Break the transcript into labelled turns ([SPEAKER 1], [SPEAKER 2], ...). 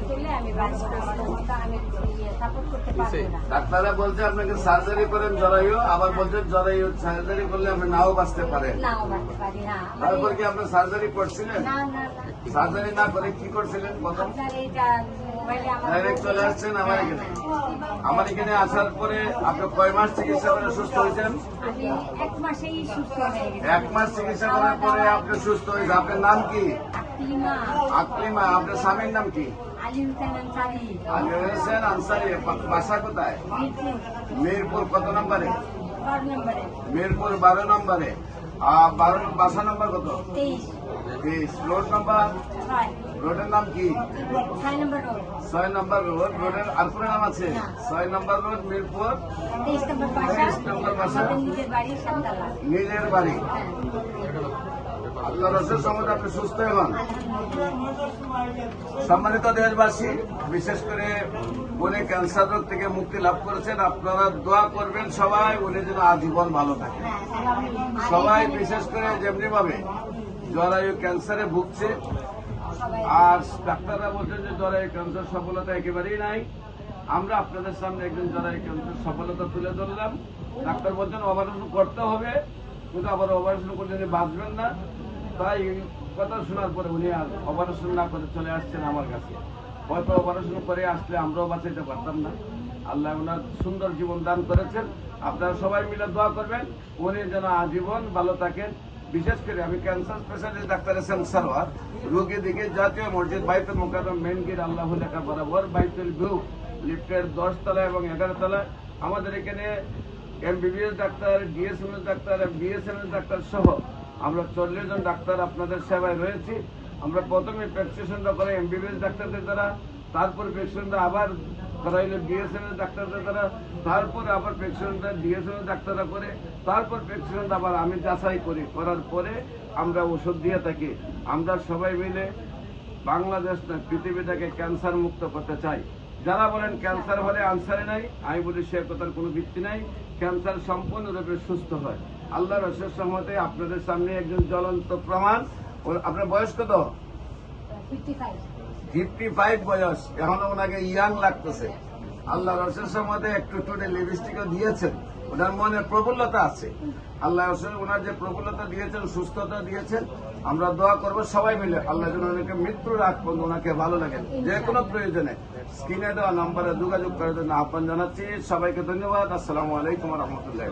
[SPEAKER 1] করলে আমি বাঁচবো না, আমার মতো আমি সাপোর্ট করতে পারবো না।
[SPEAKER 2] ডাক্তাররা বলছে আপনাকে সার্জারি করেন জরায়ু, আবার বলছেন জরায়ু সার্জারি করলে আপনি নাও বাঁচতে পারেন।
[SPEAKER 1] নাও বাঁচতে পারি, হ্যাঁ।
[SPEAKER 2] তারপর কি আপনি সার্জারি করছিলেন?
[SPEAKER 1] না না না,
[SPEAKER 2] সার্জারি না করে কি করছিলেন প্রথম?
[SPEAKER 1] আপনার এইটা মোবাইলে আমার
[SPEAKER 2] ডাইরেক্ট চলে আসছেন আমার এখানে। আমার এখানে আসার পরে আপনি কয় মাস চিকিৎসা করে সুস্থ হয়েছেন?
[SPEAKER 1] আমি 1 মাসেই সুস্থ হয়ে গেছি।
[SPEAKER 2] 1 মাস চিকিৎসা করার পরে আপনি সুস্থ হয়েছে। আপনার নাম কি?
[SPEAKER 1] আকলিমা,
[SPEAKER 2] আকলিমা। আপনার স্বামীর নাম কি?
[SPEAKER 1] আলী হোসেন আনসারি,
[SPEAKER 2] আলী হোসেন আনসারি। বাসা কোথায়?
[SPEAKER 1] মিরপুর
[SPEAKER 2] মিরপুর কত নম্বরে?
[SPEAKER 1] 12 নম্বরে,
[SPEAKER 2] মিরপুর 12 নম্বরে। 12 বাসা নম্বর কত?
[SPEAKER 1] 23
[SPEAKER 2] রোড নম্বর?
[SPEAKER 1] 6
[SPEAKER 2] রোডের নাম কি?
[SPEAKER 1] 6 নম্বর রোড,
[SPEAKER 2] 6 নম্বর রোড। রোডের আর কোনো নাম আছে? 6 নম্বর রোড, মিরপুর
[SPEAKER 1] 23 নম্বর বাসা।
[SPEAKER 2] 23 নম্বর বাসা।
[SPEAKER 1] আমাদের নিজের বাড়ি সাততলা।
[SPEAKER 2] নিজের বাড়ি।
[SPEAKER 1] হ্যাঁ।
[SPEAKER 2] আল্লাহ রসুল সম্মত আপনি সুস্থ হন। সম্মানিত দেশবাসী, বিশেষ করে উনি ক্যান্সার রোগ থেকে মুক্তি লাভ করেছেন। আপনারা দোয়া করবেন সবাই, উনি যেন আজীবন ভালো থাকে। সবাই বিশেষ করে যেমনি ভাবে জরায়ু ক্যান্সারে ভুগছে, আর ডাক্তাররা বলছেন যে জরায়ু ক্যান্সার সফলতা একেবারেই নাই। আমরা আপনাদের সামনে একজন জরায়ু ক্যান্সার সফলতা তুলে ধরলাম। ডাক্তার বলছেন অপারেশন করতে হবে, কিন্তু আবার অপারেশন করলে উনি বাঁচবেন না। তাই কথা শোনার পরে উনি আর অপারেশন না করে চলে আসছেন আমার কাছে। হয়তো অপারেশন করে আসলে আমরাও বাঁচাইতে পারতাম না। আল্লাহ ওনার সুন্দর জীবন দান করেছেন। আপনারা সবাই মিলে দোয়া করবেন উনি যেন আজীবন ভালো থাকেন। বিশেষ করে আমি cancer specialist doctor SM Sarwar, রোগী দিকে জাতীয় মসজিদ বাইতুল মুকাররম মেন গেট আল্লাহ লেখা বরাবর বাইতুল ভিউ লিফটের 10 তলা এবং 11 তলায় আমাদের এখানে MBBS doctor, DSMS doctor, BSMS doctor সহ আমরা 40 জন ডাক্তার আপনাদের সেবায় রয়েছি। আমরা প্রথমে প্রেসক্রিপশনটা করে এমবিবিএস ডাক্তারদের দ্বারা, তারপর প্রেসক্রিপশনটা আবার করাইলে বিএসএমএস ডাক্তারদের দ্বারা, তারপরে আবার প্রেসক্রিপশনটা ডিএসএমএস ডাক্তাররা করে, তারপর প্রেসক্রিপশনটা আবার আমি যাচাই করি, করার পরে আমরা ওষুধ দিয়ে থাকি। আমরা সবাই মিলে বাংলাদেশ না পৃথিবীটাকে ক্যান্সার মুক্ত করতে চাই। যারা বলেন ক্যান্সার হলে আনসারে নাই, আমি বলি সে কথার কোনো ভিত্তি নাই। ক্যান্সার সম্পূর্ণরূপে সুস্থ হয় আল্লাহর রসুলের সহমতে। আপনাদের সামনে একজন জ্বলন্ত প্রমাণ। আপনার বয়স কত? 55 বয়স। এখনো ওনাকে ইয়াং লাগতেছে। আল্লাহ রসুলের সহমতে একটু লিপস্টিকও দিয়েছেন। ওনার মনে প্রফুল্লতা আছে। আল্লাহ রসুল ওনার যে প্রফুল্লতা দিয়েছেন, সুস্থতা দিয়েছেন, আমরা দোয়া করবো সবাই মিলে আল্লাহ যেন ওনাকে মৃত্যুর আগ পর্যন্ত ওনাকে ভালো লাগে। যে কোনো প্রয়োজনে স্ক্রিনে দেওয়া নম্বরে যোগাযোগ করার জন্য আহ্বান জানাচ্ছি। সবাইকে ধন্যবাদ। আসসালামু আলাইকুম ওয়া রাহমাতুল্লাহি।